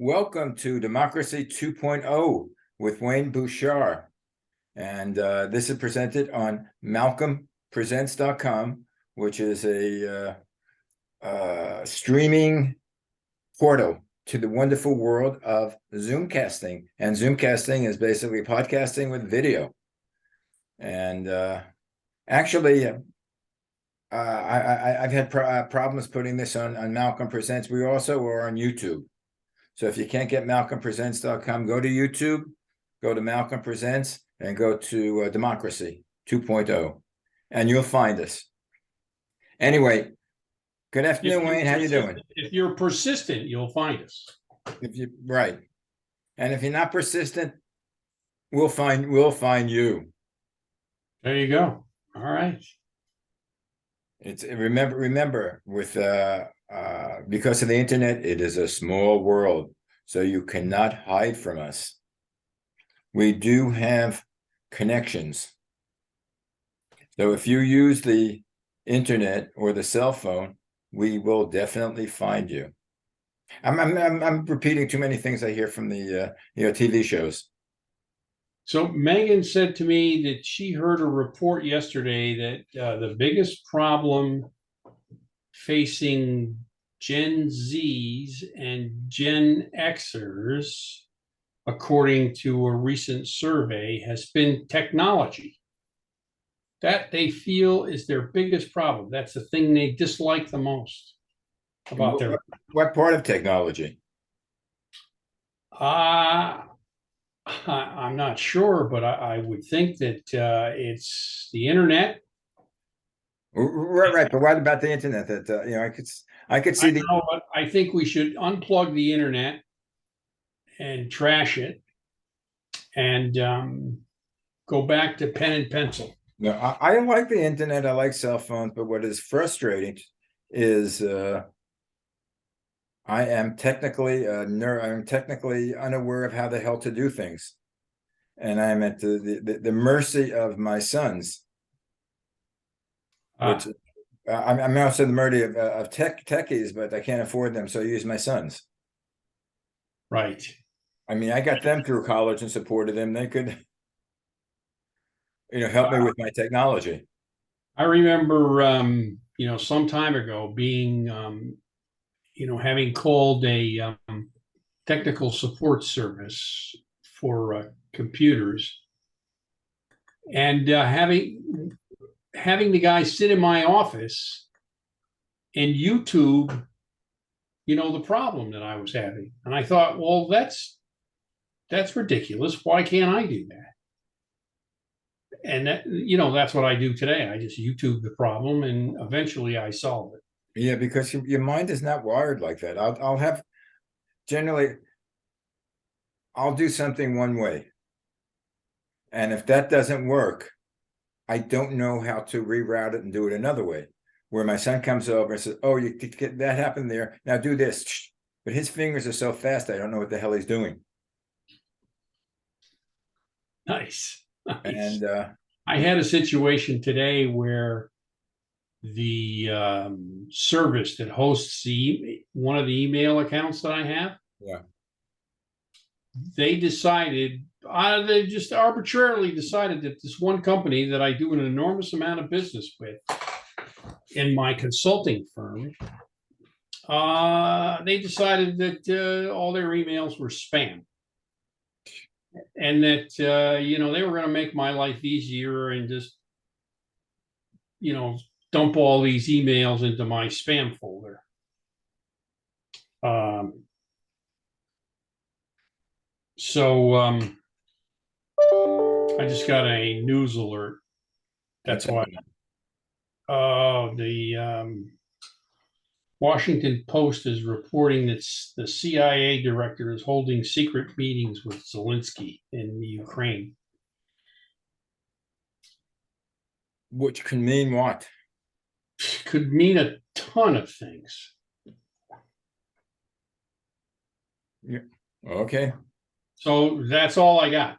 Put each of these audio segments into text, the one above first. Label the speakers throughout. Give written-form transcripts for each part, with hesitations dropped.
Speaker 1: Welcome to Democracy 2.0 with Wayne Bouchard. And this is presented on malcolmpresents.com, which is a streaming portal to the wonderful world of Zoomcasting. And Zoomcasting is basically podcasting with video. And actually, I've had problems putting this on Malcolm Presents. We also are on YouTube. So if you can't get malcolmpresents.com, go to YouTube, go to Malcolm Presents, and go to Democracy 2.0, and you'll find us. Anyway, good afternoon, Wayne. How you doing?
Speaker 2: If you're persistent, you'll find us.
Speaker 1: Right. And if you're not persistent, we'll find you.
Speaker 2: There you go. All right.
Speaker 1: It's remember with because of the internet, it is a small world, so you cannot hide from us. We do have connections. So if you use the internet or the cell phone, we will definitely find you. I'm repeating too many things I hear from the TV shows.
Speaker 2: So Megan said to me that she heard a report yesterday that the biggest problem facing Gen Zs and Gen Xers, according to a recent survey, has been technology. That they feel is their biggest problem. That's the thing they dislike the most about their.
Speaker 1: What part of technology?
Speaker 2: I'm not sure, but I would think that it's the internet.
Speaker 1: Right. But what about the internet? That I could see
Speaker 2: I think we should unplug the internet and trash it, and go back to pen and pencil.
Speaker 1: No, I like the internet. I like cell phones, but what is frustrating is I am technically I'm technically unaware of how the hell to do things, and I'm at the mercy of my sons. Which I'm also the mercy of techies, but I can't afford them, so I use my sons.
Speaker 2: Right.
Speaker 1: I mean, I got them through college and supported them. They could, help me with my technology.
Speaker 2: I remember, some time ago being, having called a technical support service for computers, and having the guy sit in my office and YouTube, the problem that I was having. And I thought, well, that's ridiculous. Why can't I do that? And that, that's what I do today. I just YouTube the problem and eventually I solve it.
Speaker 1: Yeah, because your mind is not wired like that. I'll do something one way. And if that doesn't work, I don't know how to reroute it and do it another way. Where my son comes over and says, "Oh, that happened there. Now do this." But his fingers are so fast, I don't know what the hell he's doing.
Speaker 2: Nice.
Speaker 1: And
Speaker 2: I had a situation today where the service that hosts one of the email accounts that I have, they decided, they just arbitrarily decided that this one company that I do an enormous amount of business with in my consulting firm, they decided that all their emails were spam. And that, they were going to make my life easier and just, dump all these emails into my spam folder. So I just got a news alert. That's why. The Washington Post is reporting that the CIA director is holding secret meetings with Zelensky in the Ukraine.
Speaker 1: Which can mean what?
Speaker 2: Could mean a ton of things.
Speaker 1: Yeah. Okay.
Speaker 2: So that's all I got.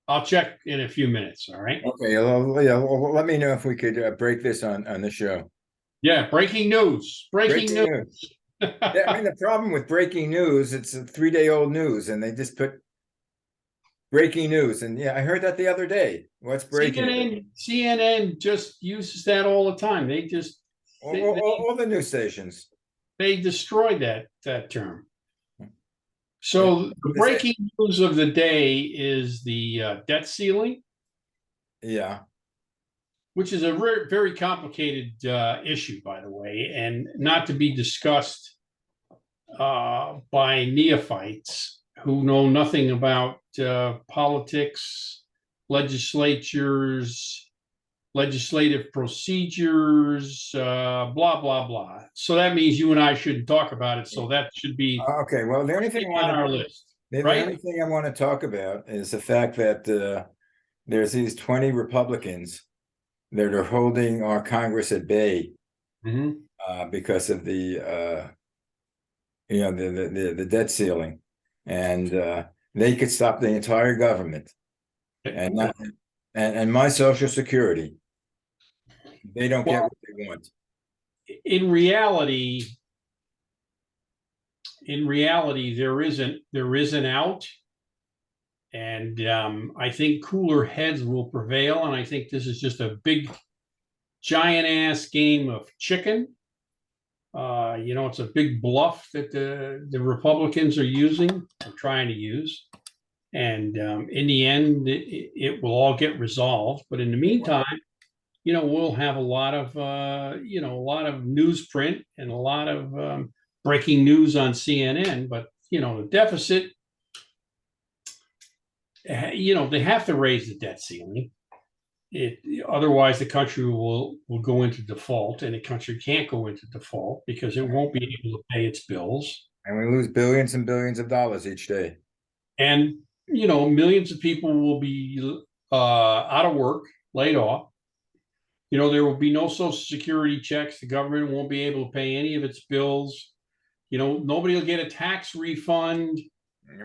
Speaker 2: I'll check in a few minutes. All right.
Speaker 1: Okay. Well, let me know if we could break this on the show.
Speaker 2: Yeah. Breaking news. Breaking news.
Speaker 1: Yeah, I mean, the problem with breaking news, it's a 3-day-old news, and they just put breaking news. And yeah, I heard that the other day. What's breaking?
Speaker 2: CNN just uses that all the time. They just
Speaker 1: All,
Speaker 2: they,
Speaker 1: all, all the news stations.
Speaker 2: they destroyed that term.
Speaker 1: Yeah,
Speaker 2: So the
Speaker 1: they say-
Speaker 2: breaking news of the day is the debt ceiling,
Speaker 1: yeah.
Speaker 2: which is a very complicated issue, by the way, and not to be discussed by neophytes who know nothing about politics, legislatures, legislative procedures, blah, blah, blah. So that means you and I shouldn't talk about it. So that should be
Speaker 1: Okay. Well,
Speaker 2: on our list,
Speaker 1: the
Speaker 2: right?
Speaker 1: only thing I want to talk about is the fact that there's these 20 Republicans that are holding our Congress at bay
Speaker 2: Mhm.
Speaker 1: because of the the debt ceiling, and they could stop the entire government and not and my Social Security. They don't get
Speaker 2: Well,
Speaker 1: what they want.
Speaker 2: in reality, there is an out, and I think cooler heads will prevail. And I think this is just a big, giant ass game of chicken. It's a big bluff that the Republicans are using, or trying to use. And in the end, it will all get resolved. But in the meantime, we'll have a lot of newsprint and a lot of breaking news on CNN. But the deficit, they have to raise the debt ceiling. Otherwise the country will go into default, and the country can't go into default because it won't be able to pay its bills.
Speaker 1: And we lose billions and billions of dollars each day.
Speaker 2: And millions of people will be out of work, laid off. There will be no Social Security checks. The government won't be able to pay any of its bills. Nobody will get a tax refund.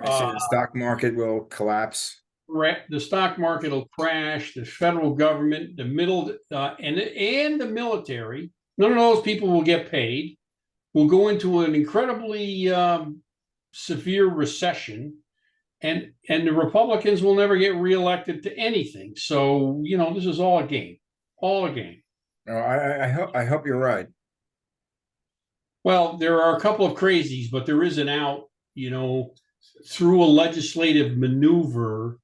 Speaker 1: I say the stock market will collapse.
Speaker 2: The stock market will crash. The federal government, the middle, and the military, none of those people will get paid. We'll go into an incredibly severe recession, and the Republicans will never get reelected to anything. So this is all a game, all a game.
Speaker 1: Oh, I hope you're right.
Speaker 2: Well, there are a couple of crazies, but there is an out. Through a legislative maneuver,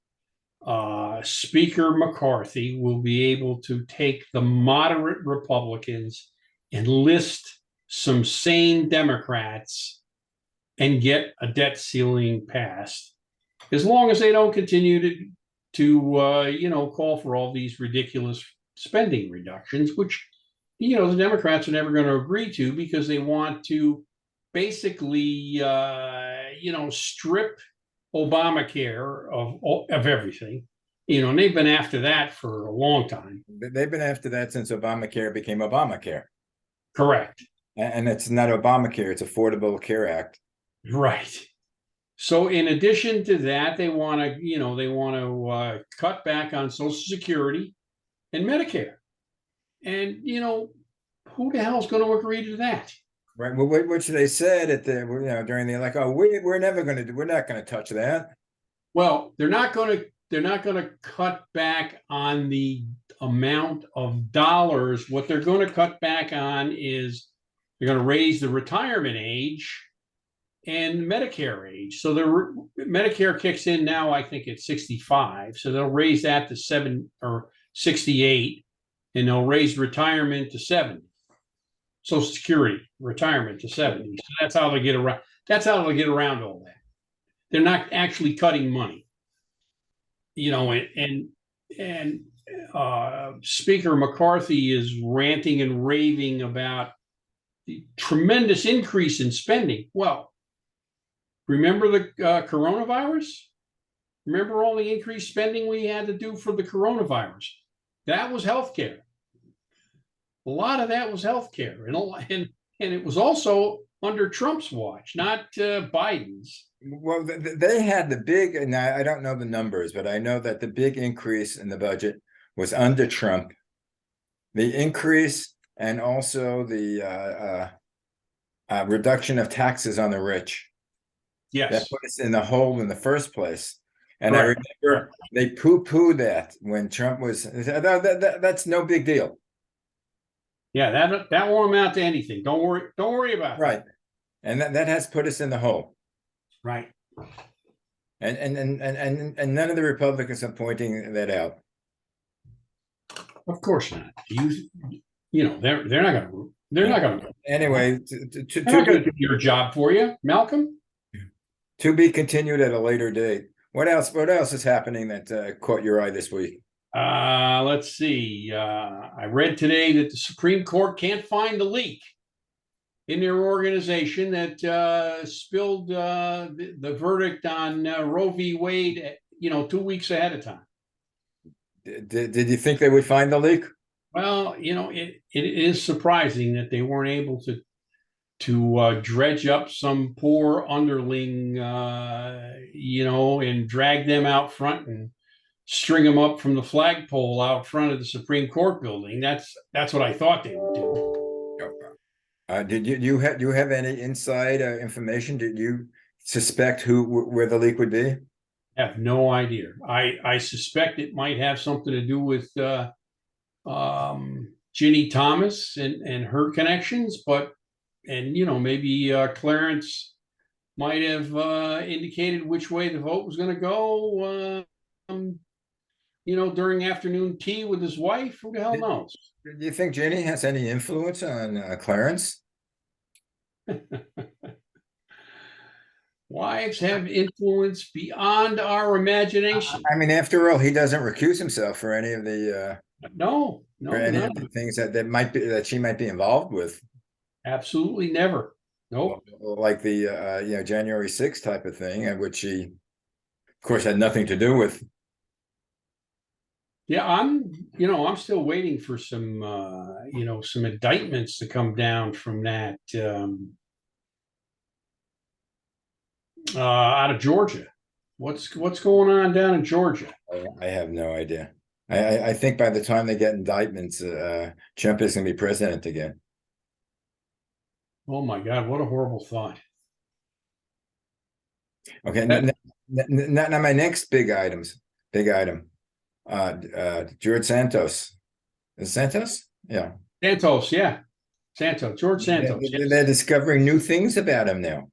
Speaker 2: Speaker McCarthy will be able to take the moderate Republicans, enlist some sane Democrats, and get a debt ceiling passed, as long as they don't continue to call for all these ridiculous spending reductions, which the Democrats are never going to agree to, because they want to basically strip Obamacare of everything. And they've been after that for a long time.
Speaker 1: They've been after that since Obamacare became Obamacare.
Speaker 2: Correct.
Speaker 1: And it's not Obamacare, it's Affordable Care Act.
Speaker 2: Right. So in addition to that, they want to cut back on Social Security and Medicare. And who the hell is going to agree to that?
Speaker 1: Right. Well, which they said at the during the like, oh, we're not going to touch that.
Speaker 2: Well, they're not going to cut back on the amount of dollars. What they're going to cut back on is they're going to raise the retirement age and Medicare age. So Medicare kicks in now, I think it's 65. So they'll raise that to 7 or 68, and they'll raise retirement to 70. Social Security retirement to 70. So that's how they get around. That's how they get around all that. They're not actually cutting money. And Speaker McCarthy is ranting and raving about the tremendous increase in spending. Well, remember the coronavirus? Remember all the increased spending we had to do for the coronavirus? That was healthcare. A lot of that was healthcare, and it was also under Trump's watch, not Biden's.
Speaker 1: Well, they had the big, and I don't know the numbers, but I know that the big increase in the budget was under Trump. The increase, and also the reduction of taxes on the rich. That
Speaker 2: Yes,
Speaker 1: put us in the hole in the first place. And I
Speaker 2: correct.
Speaker 1: remember they poo-pooed that when Trump was, that's no big deal.
Speaker 2: Yeah, that won't amount to anything. Don't worry about
Speaker 1: Right. And that has put us in the hole.
Speaker 2: it. Right.
Speaker 1: And none of the Republicans are pointing that out.
Speaker 2: Of course not. They're not gonna
Speaker 1: Anyway,
Speaker 2: they're not gonna do your job for you, Malcolm.
Speaker 1: to be continued at a later date. What else? What else is happening that caught your eye this week?
Speaker 2: Let's see. I read today that the Supreme Court can't find the leak in their organization that spilled the verdict on Roe v. Wade, 2 weeks ahead of time.
Speaker 1: Did you think they would find the leak?
Speaker 2: Well, it is surprising that they weren't able to dredge up some poor underling, and drag them out front and string them up from the flagpole out front of the Supreme Court building. That's what I thought they would do.
Speaker 1: Did you have any inside information? Did you suspect where the leak would be?
Speaker 2: I have no idea. I suspect it might have something to do with Ginny Thomas and her connections, and maybe Clarence might have indicated which way the vote was going to go. During afternoon tea with his wife. Who the hell knows?
Speaker 1: Do you think Ginny has any influence on Clarence?
Speaker 2: Wives have influence beyond our imagination.
Speaker 1: I mean, after all, he doesn't recuse himself for any of the
Speaker 2: No,
Speaker 1: for any of the things that she might be involved with.
Speaker 2: Absolutely never. Nope.
Speaker 1: Like the January 6th type of thing, which she, of course, had nothing to do with.
Speaker 2: Yeah, I'm still waiting for some some indictments to come down from that out of Georgia. What's going on down in Georgia?
Speaker 1: I have no idea. I think by the time they get indictments, Trump is going to be president again.
Speaker 2: Oh my God, what a horrible thought.
Speaker 1: Okay, now my next big item, George Santos. Is it Santos? Yeah.
Speaker 2: Santos, yeah. George Santos.
Speaker 1: They're discovering new things about him now.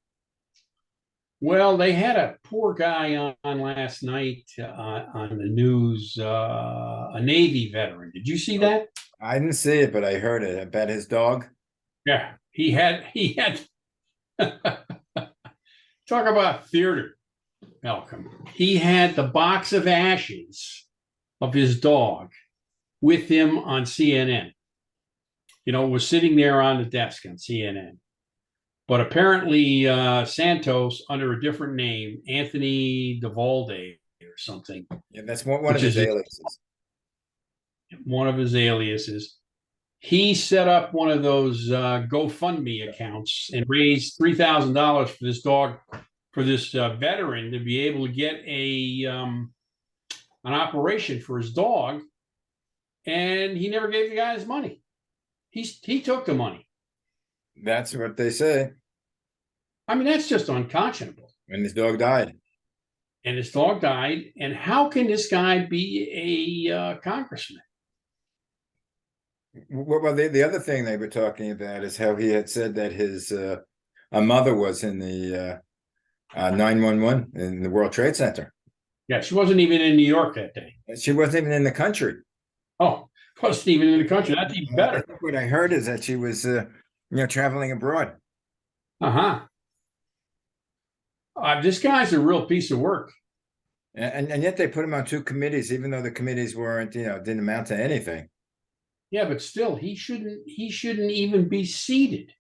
Speaker 2: Well, they had a poor guy on last night on the news, a Navy veteran. Did you see that?
Speaker 1: I didn't see it, but I heard it about his dog.
Speaker 2: Yeah, he had talk about theater, Malcolm. He had the box of ashes of his dog with him on CNN. Was sitting there on the desk on CNN. But apparently Santos, under a different name, Anthony DeValde or something.
Speaker 1: Yeah, that's one of his aliases.
Speaker 2: One of his aliases. He set up one of those GoFundMe accounts and raised $3,000 for this dog, for this veteran to be able to get an operation for his dog. And he never gave the guy his money. He took the money.
Speaker 1: That's what they say.
Speaker 2: I mean, that's just unconscionable.
Speaker 1: And his dog died.
Speaker 2: And how can this guy be a congressman?
Speaker 1: Well, the other thing they were talking about is how he had said that his mother was in the 911 in the World Trade Center.
Speaker 2: Yeah, she wasn't even in New York that day.
Speaker 1: She wasn't even in the country.
Speaker 2: Oh, wasn't even in the country. That's even better.
Speaker 1: What I heard is that she was, traveling abroad.
Speaker 2: This guy's a real piece of work.
Speaker 1: And yet they put him on two committees, even though the committees weren't, didn't amount to anything.
Speaker 2: Yeah, but still, he shouldn't even be seated.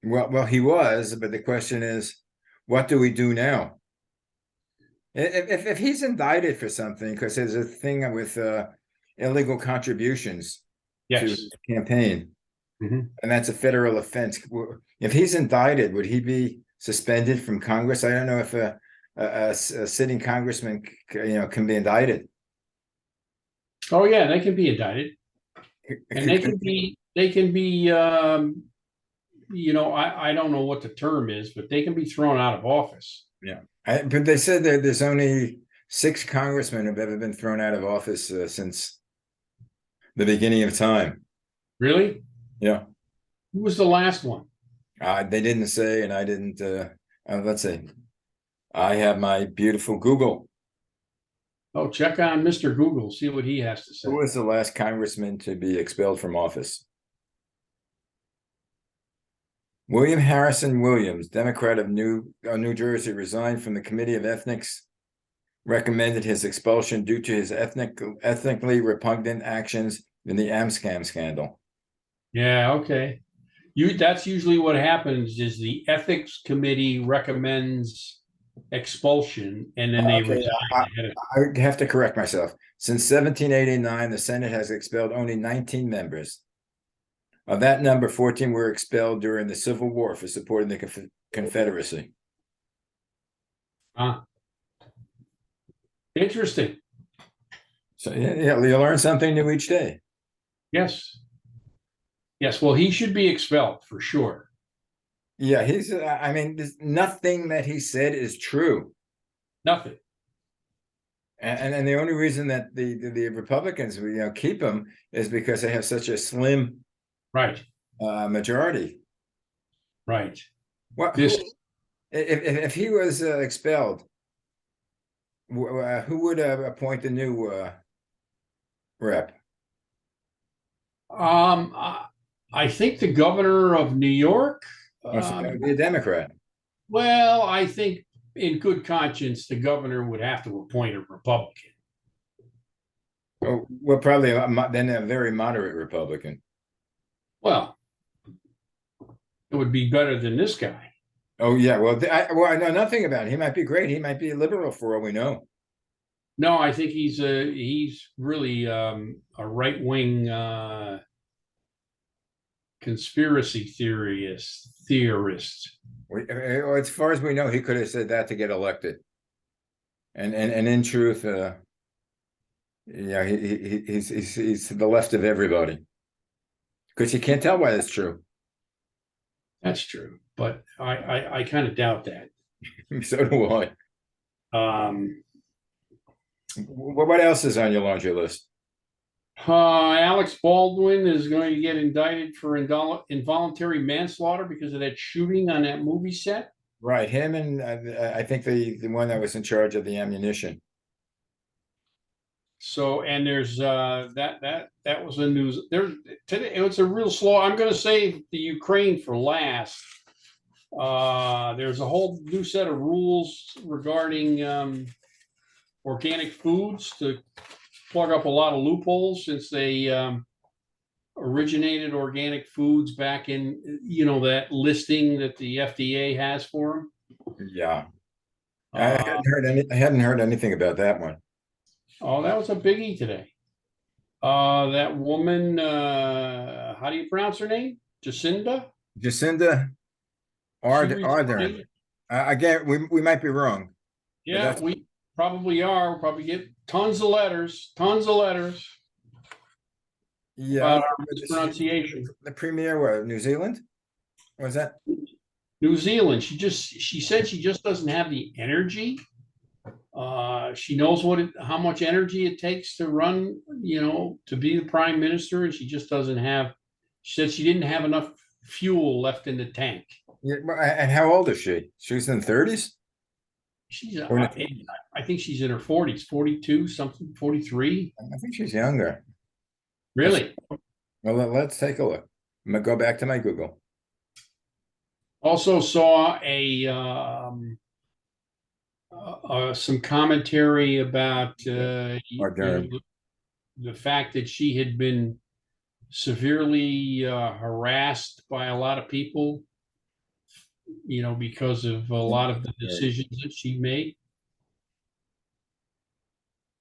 Speaker 1: Well, he was, but the question is, what do we do now? If he's indicted for something, because there's a thing with illegal contributions to his campaign, and that's a federal offense. If he's indicted, would he be suspended from Congress? I don't know if a sitting congressman, can be indicted.
Speaker 2: Oh yeah, they can be indicted, and they can be I don't know what the term is, but they can be thrown out of office.
Speaker 1: Yeah. But they said that there's only 6 congressmen who've ever been thrown out of office since the beginning of time.
Speaker 2: Really?
Speaker 1: Yeah.
Speaker 2: Who was the last one?
Speaker 1: They didn't say, and I didn't. Let's see. I have my beautiful Google.
Speaker 2: Oh, check on Mr. Google, see what he has to say.
Speaker 1: Who was the last congressman to be expelled from office? William Harrison Williams, Democrat of New Jersey, resigned from the Committee of Ethics, recommended his expulsion due to his ethnically repugnant actions in the Amscam scandal.
Speaker 2: Yeah, okay. That's usually what happens is the ethics committee recommends expulsion and then they
Speaker 1: Okay,
Speaker 2: resign ahead of.
Speaker 1: I have to correct myself. Since 1789, the Senate has expelled only 19 members. Of that number, 14 were expelled during the Civil War for supporting the Confederacy.
Speaker 2: Interesting.
Speaker 1: So yeah, you learn something new each day.
Speaker 2: Yes. Yes, well, he should be expelled for sure.
Speaker 1: Yeah, I mean, nothing that he said is true.
Speaker 2: Nothing.
Speaker 1: And the only reason that the Republicans keep him is because they have such a slim
Speaker 2: Right.
Speaker 1: Majority.
Speaker 2: Right.
Speaker 1: What if he was expelled? Who would appoint the new rep?
Speaker 2: I think the governor of New York.
Speaker 1: So that would be a Democrat.
Speaker 2: Well, I think in good conscience, the governor would have to appoint a Republican.
Speaker 1: Oh, well, probably then a very moderate Republican.
Speaker 2: Well, it would be better than this guy.
Speaker 1: Oh yeah, well, I know nothing about it. He might be great. He might be a liberal for all we know.
Speaker 2: No, I think he's really a right wing conspiracy theorist.
Speaker 1: As far as we know, he could have said that to get elected. And in truth, yeah, he's to the left of everybody. Because you can't tell why it's true.
Speaker 2: That's true, but I kind of doubt that.
Speaker 1: So do I. What else is on your laundry list?
Speaker 2: Alex Baldwin is going to get indicted for involuntary manslaughter because of that shooting on that movie set.
Speaker 1: Right, him and I think the one that was in charge of the ammunition.
Speaker 2: So, and there's that was a news there today. It was a real slow. I'm going to save the Ukraine for last. There's a whole new set of rules regarding organic foods to plug up a lot of loopholes since they originated organic foods back in that listing that the FDA has for them.
Speaker 1: Yeah, I hadn't heard anything about that one.
Speaker 2: Oh, that was a biggie today. That woman, how do you pronounce her name? Jacinda
Speaker 1: Ardern. Again, we might be wrong.
Speaker 2: Yeah, we probably are. We'll probably get tons of letters.
Speaker 1: Yeah,
Speaker 2: about our pronunciation.
Speaker 1: The premier, New Zealand? What was that?
Speaker 2: New Zealand. She said she just doesn't have the energy. She knows how much energy it takes to run, to be the prime minister, and she just doesn't have. She said she didn't have enough fuel left in the tank.
Speaker 1: Yeah, and how old is she? She's in the 30s?
Speaker 2: I think she's in her 40s, 42, something, 43.
Speaker 1: I think she's younger.
Speaker 2: Really?
Speaker 1: Well, let's take a look. I'm gonna go back to my Google.
Speaker 2: Also saw some commentary about the fact that she had been severely harassed by a lot of people, because of a lot of the decisions that she made.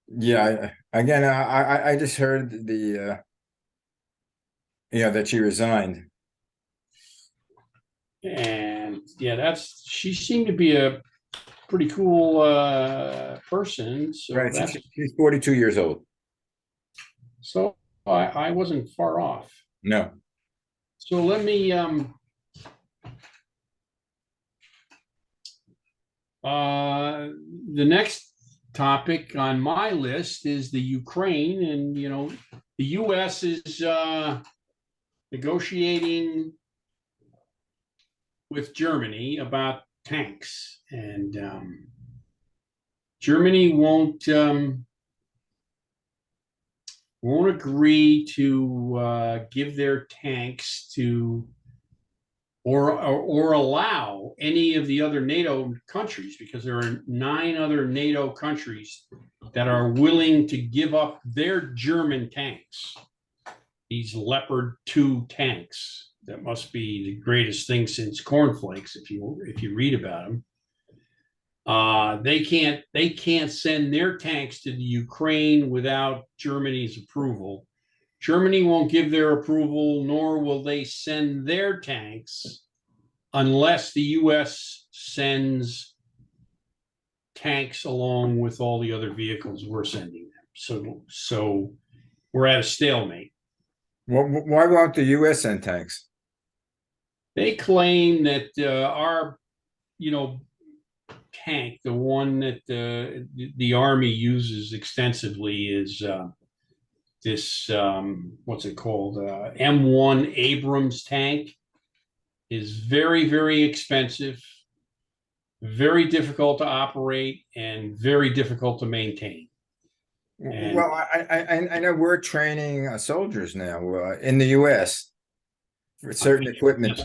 Speaker 1: Yeah, again, I just heard that she resigned.
Speaker 2: And yeah, she seemed to be a pretty cool person. So
Speaker 1: right, she's 42 years old.
Speaker 2: So I wasn't far off.
Speaker 1: No.
Speaker 2: So let me The next topic on my list is the Ukraine, and the U.S. is negotiating with Germany about tanks, and Germany won't agree to give their tanks to or allow any of the other NATO countries, because there are 9 other NATO countries that are willing to give up their German tanks, these Leopard 2 tanks that must be the greatest thing since cornflakes if you read about them. They can't send their tanks to the Ukraine without Germany's approval. Germany won't give their approval, nor will they send their tanks unless the U.S. sends tanks along with all the other vehicles we're sending them. So we're at a stalemate.
Speaker 1: Why won't the U.S. send tanks?
Speaker 2: They claim that our, tank, the one that the Army uses extensively, is this what's it called? M1 Abrams tank, is very, very expensive, very difficult to operate, and very difficult to maintain. And
Speaker 1: well, I know we're training soldiers now in the U.S. for certain equipment.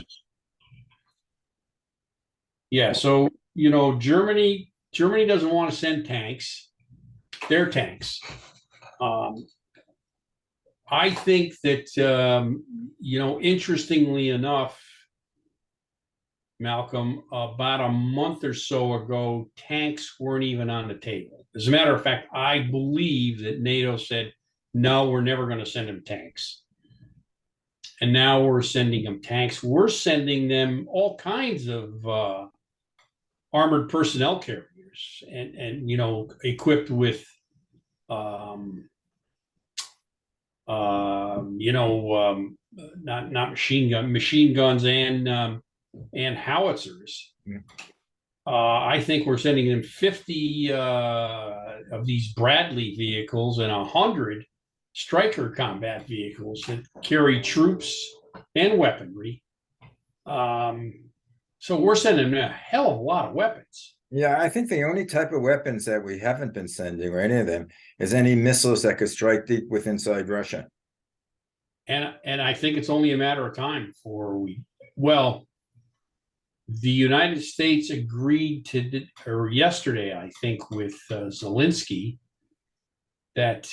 Speaker 2: Yeah, so Germany doesn't want to send tanks, their tanks. I think that interestingly enough, Malcolm, about a month or so ago, tanks weren't even on the table. As a matter of fact, I believe that NATO said, no, we're never going to send them tanks. And now we're sending them tanks. We're sending them all kinds of armored personnel carriers and equipped with not machine guns and howitzers. I think we're sending them 50 of these Bradley vehicles and 100 Stryker combat vehicles that carry troops and weaponry. So we're sending a hell of a lot of weapons.
Speaker 1: Yeah, I think the only type of weapons that we haven't been sending, or any of them, is any missiles that could strike deep inside Russia.
Speaker 2: And I think it's only a matter of time before the United States agreed or yesterday, I think, with Zelensky, that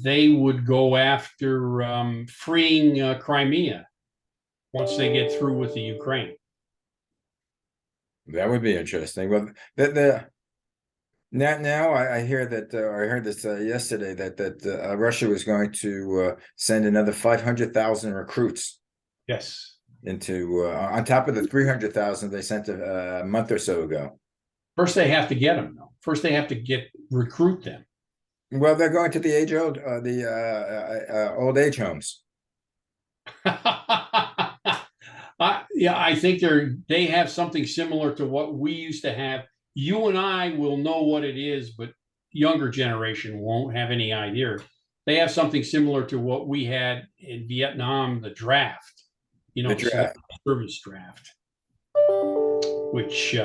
Speaker 2: they would go after freeing Crimea once they get through with the Ukraine.
Speaker 1: That would be interesting. Well, now I hear that I heard this yesterday that Russia was going to send another 500,000 recruits.
Speaker 2: Yes.
Speaker 1: Into on top of the 300,000 they sent a month or so ago.
Speaker 2: First, they have to get them, though. First, they have to recruit them.
Speaker 1: Well, they're going to the old age homes.
Speaker 2: Yeah, I think they have something similar to what we used to have. You and I will know what it is, but younger generation won't have any idea. They have something similar to what we had in Vietnam, the draft. The draft. Service draft, which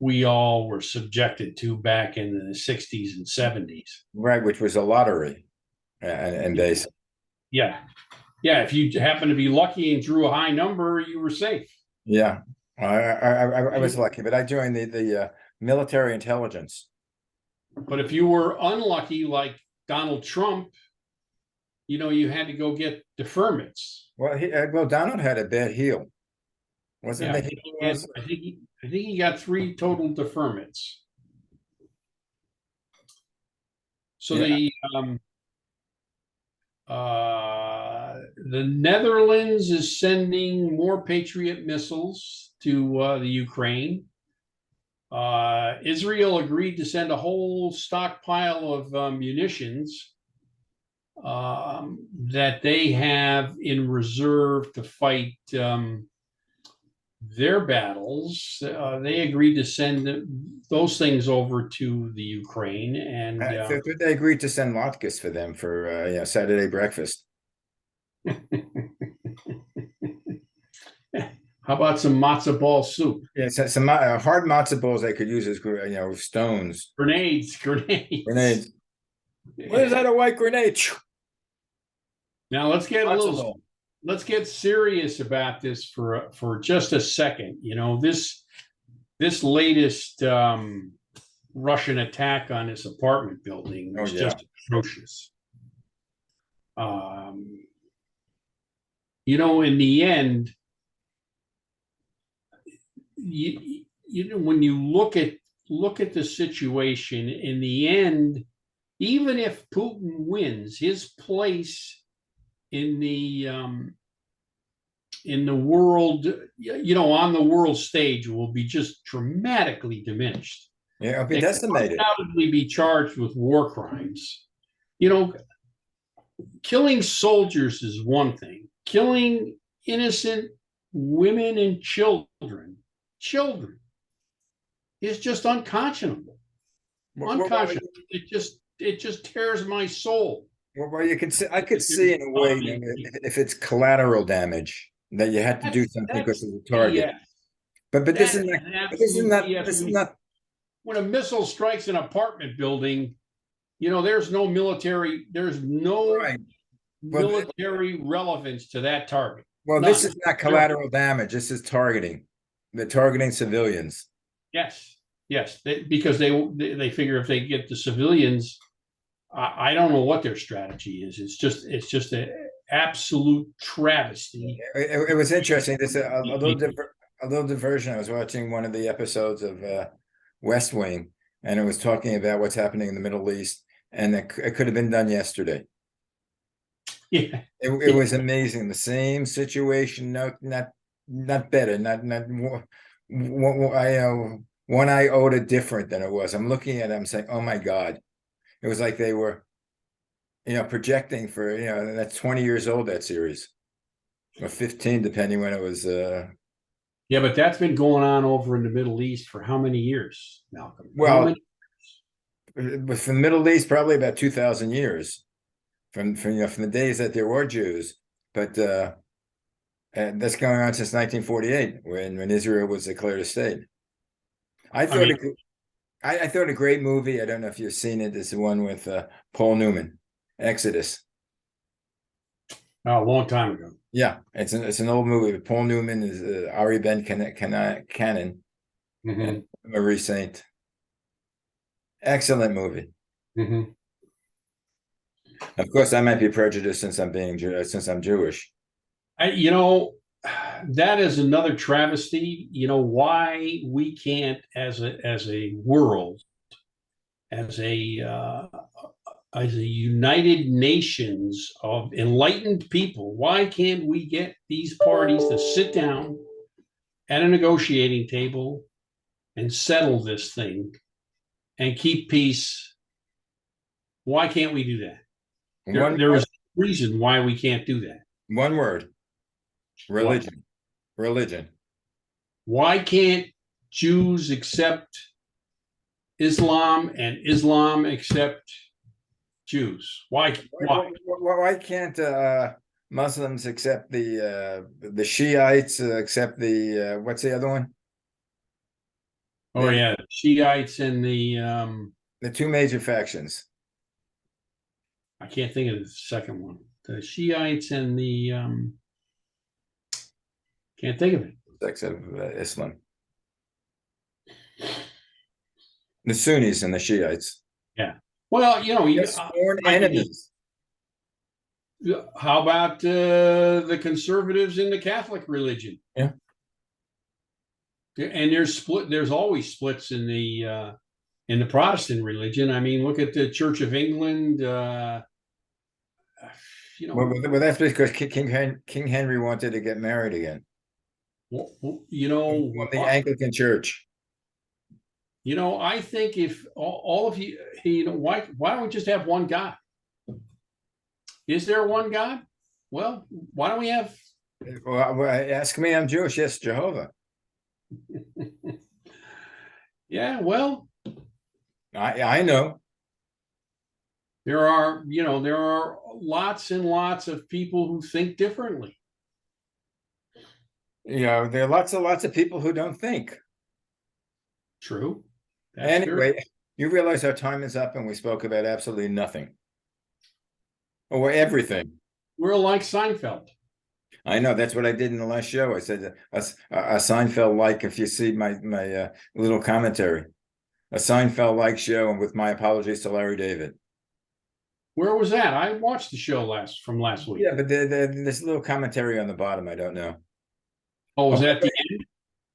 Speaker 2: we all were subjected to back in the 60s and 70s.
Speaker 1: Right, which was a lottery. And they...
Speaker 2: Yeah. If you happen to be lucky and drew a high number, you were safe.
Speaker 1: Yeah, I was lucky, but I joined the military intelligence.
Speaker 2: But if you were unlucky, like Donald Trump, you had to go get deferments.
Speaker 1: Well, Donald had a bad heel, wasn't it?
Speaker 2: I think he got 3 total deferments. So the Netherlands is sending more Patriot missiles to the Ukraine. Israel agreed to send a whole stockpile of munitions that they have in reserve to fight their battles. They agreed to send those things over to the Ukraine, and
Speaker 1: I thought they agreed to send latkes for them for Saturday breakfast.
Speaker 2: how about some matzo ball soup?
Speaker 1: Yeah, some hard matzo balls they could use as stones,
Speaker 2: Grenades.
Speaker 1: grenades. What is that? A white grenade?
Speaker 2: Now
Speaker 1: Matzo ball.
Speaker 2: let's get serious about this for just a second. This latest Russian attack on this apartment building was just atrocious. In the end, when you look at the situation, in the end, even if Putin wins, his place in the world, on the world stage, will be just dramatically diminished.
Speaker 1: Yeah, it'll be decimated.
Speaker 2: Undoubtedly be charged with war crimes. Killing soldiers is one thing. Killing innocent women and children is just unconscionable. Unconscionable. It just tears my soul.
Speaker 1: Well, you can see. I could see in a way if it's collateral damage that you had to do something because of the target. But this is not.
Speaker 2: When a missile strikes an apartment building, there's no military. There's no military relevance to that target.
Speaker 1: Well, this is not collateral damage. This is targeting. They're targeting civilians.
Speaker 2: Yes, because they figure if they get the civilians, I don't know what their strategy is. It's just an absolute travesty.
Speaker 1: It was interesting. There's a little diversion. I was watching one of the episodes of West Wing, and it was talking about what's happening in the Middle East, and it could have been done yesterday.
Speaker 2: Yeah,
Speaker 1: it was amazing. The same situation, not better, not more. One iota different than it was. I'm looking at it, I'm saying, oh my God. It was like they were, projecting for, that's 20 years old, that series, or 15, depending when it was.
Speaker 2: Yeah, but that's been going on over in the Middle East for how many years, Malcolm?
Speaker 1: Well, from the Middle East, probably about 2,000 years from the days that there were Jews. But that's going on since 1948, when Israel was declared a state. I thought a great movie. I don't know if you've seen it. It's the one with Paul Newman, Exodus.
Speaker 2: Oh, a long time ago.
Speaker 1: Yeah, it's an old movie. Paul Newman is Ari Ben Cannon, and Marie Saint. Excellent movie. Of course, I might be prejudiced since I'm Jewish.
Speaker 2: That is another travesty. Why we can't, as a world, as a United Nations of enlightened people, why can't we get these parties to sit down at a negotiating table and settle this thing and keep peace? Why can't we do that? There is a reason why we can't do that.
Speaker 1: One word. Religion. What? Religion.
Speaker 2: Why can't Jews accept Islam and Islam accept Jews? Why
Speaker 1: can't Muslims accept the Shiites, accept the what's the other one?
Speaker 2: Oh yeah, Shiites and the
Speaker 1: two major factions.
Speaker 2: I can't think of the second one. The Shiites and the can't think of it.
Speaker 1: Sects of Islam. The Sunnis and the Shiites.
Speaker 2: Yeah. Well,
Speaker 1: sworn enemies.
Speaker 2: How about the conservatives in the Catholic religion?
Speaker 1: Yeah.
Speaker 2: And there's always splits in the Protestant religion. I mean, look at the Church of England.
Speaker 1: Well, that's because King Henry wanted to get married again. The Anglican Church.
Speaker 2: I think if all of you, why don't we just have one God? Is there one God? Well, why don't we have?
Speaker 1: Well, ask me. I'm Jewish. Yes, Jehovah.
Speaker 2: Yeah, well,
Speaker 1: I know.
Speaker 2: there are, there are lots and lots of people who think differently.
Speaker 1: There are lots of people who don't think.
Speaker 2: True. That's very,
Speaker 1: Anyway, you realize our time is up and we spoke about absolutely nothing or everything.
Speaker 2: we're like Seinfeld.
Speaker 1: I know that's what I did in the last show. I said a Seinfeld like, if you see my little commentary, a Seinfeld like show, and with my apologies to Larry David.
Speaker 2: Where was that? I watched the show from last week.
Speaker 1: Yeah, but there's a little commentary on the bottom. I don't know.
Speaker 2: Oh, was that the end?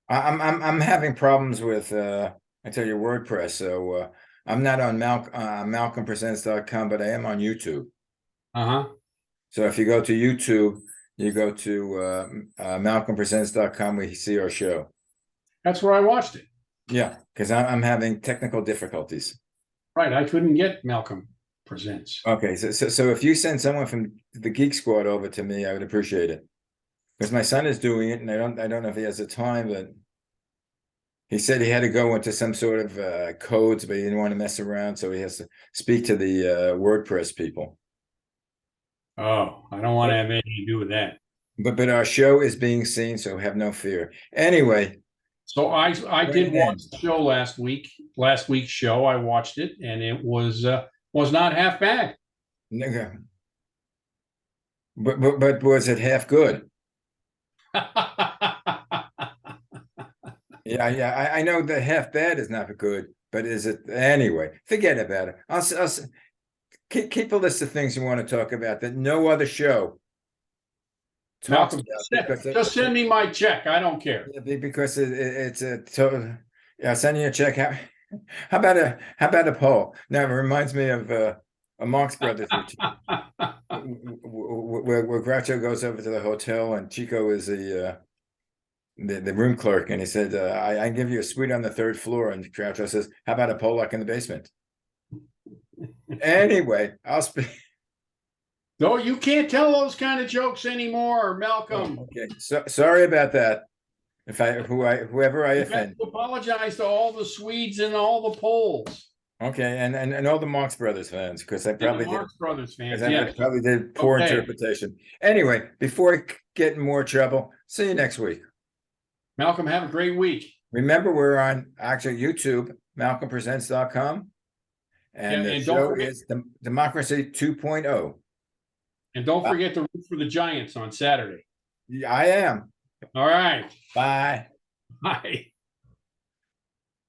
Speaker 1: I'm having problems with I tell you, WordPress. So I'm not on MalcolmPresents.com, but I am on YouTube.
Speaker 2: Uh-huh.
Speaker 1: So if you go to YouTube, you go to MalcolmPresents.com, we see our show.
Speaker 2: That's where I watched it.
Speaker 1: Yeah, because I'm having technical difficulties.
Speaker 2: Right. I couldn't get Malcolm Presents.
Speaker 1: Okay, so if you send someone from the Geek Squad over to me, I would appreciate it. Because my son is doing it, and I don't know if he has the time, but he said he had to go into some sort of codes, but he didn't want to mess around, so he has to speak to the WordPress people.
Speaker 2: Oh, I don't want to have anything to do with that.
Speaker 1: But our show is being seen, so have no fear. Anyway,
Speaker 2: So I did watch the show last week. Last week's show, I watched it, and it was not half bad.
Speaker 1: but was it half good? Yeah, I know that half bad is not good, but is it anyway? Forget about it. I'll keep a list of things you want to talk about that no other show talks
Speaker 2: Malcolm,
Speaker 1: about.
Speaker 2: just send me my check. I don't care.
Speaker 1: Because it's a total. Yeah, send you a check. How about a poll? Now it reminds me of a Marx Brothers routine where Groucho goes over to the hotel and Chico is the room clerk, and he said, I give you a suite on the third floor, and Groucho says, how about a Pollock in the basement? Anyway, I'll speak.
Speaker 2: No, you can't tell those kind of jokes anymore, Malcolm.
Speaker 1: Okay, so sorry about that. If whoever I offend,
Speaker 2: apologize to all the Swedes and all the Poles.
Speaker 1: Okay, and all the Marx Brothers fans, because I probably did.
Speaker 2: Marx Brothers fans,
Speaker 1: I probably did poor interpretation. Anyway, before I get in more trouble, see you next week.
Speaker 2: Malcolm, have a great week.
Speaker 1: Remember, we're on actually YouTube, MalcolmPresents.com, and the show is Democracy 2.0.
Speaker 2: And don't forget to root for the Giants on Saturday.
Speaker 1: I am.
Speaker 2: All right.
Speaker 1: Bye.
Speaker 2: Bye.